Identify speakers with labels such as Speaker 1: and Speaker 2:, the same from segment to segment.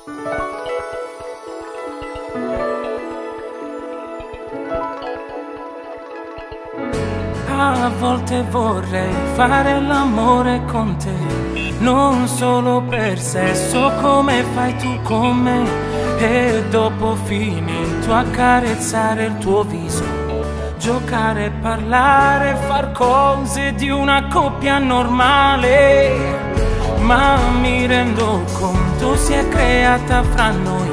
Speaker 1: A volte vorrei fare l'amore con te, non solo per sesso come fai tu con me, e dopo finito accarezzare il tuo viso, giocare, parlare, far cose di una coppia normale. Ma mi rendo conto si è creata fra noi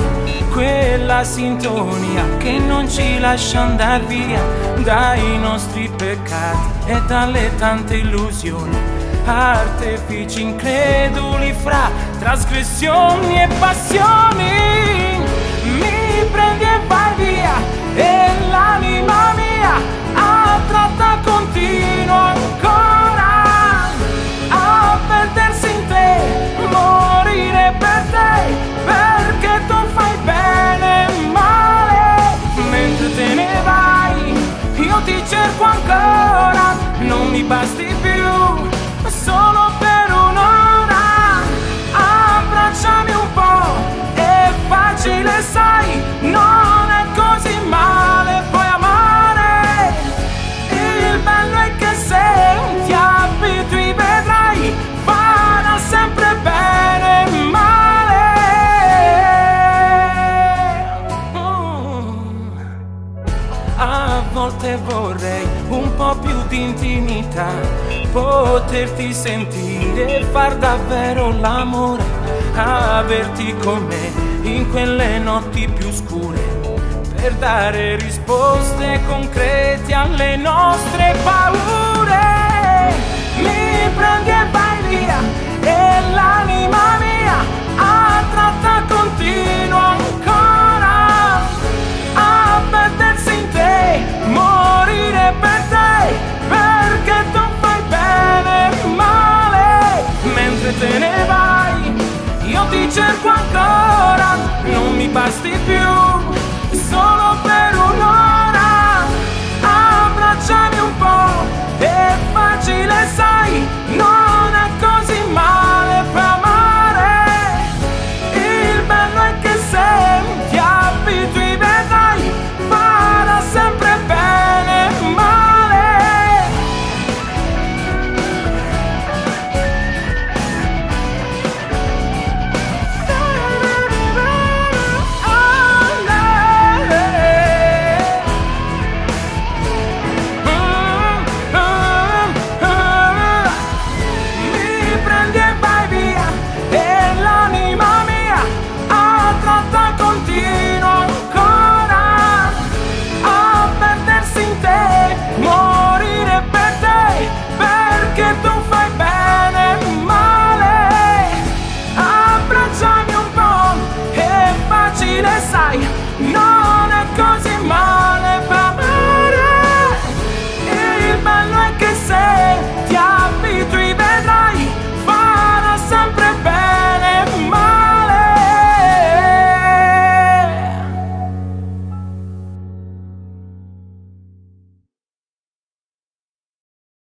Speaker 1: quella sintonia che non ci lascia andar via dai nostri peccati e dalle tante illusioni, artefici increduli fra trasgressioni e passioni. Mi prendi e vai via e l'anima mia a tratta continua ancora a perdersi in te, morire per te, perché tu fai bene e male. Mentre te ne vai io ti cerco ancora, non mi basti più solo per un'ora. Abbracciami un po', è facile sai, non è così male poi amare. Il bello è che se ti abitui vedrai farà sempre bene e male. A volte vorrei un po' più di intimità, poterti sentire e far davvero l'amore, averti con me in quelle notti più scure, per dare risposte concrete alle nostre paure. Mi prendi e vai via e l'anima mia a tratta continua ancora a perdersi in te, morire per te, perché tu fai bene e male. Mentre te ne vai io ti cerco ancora, non mi basti più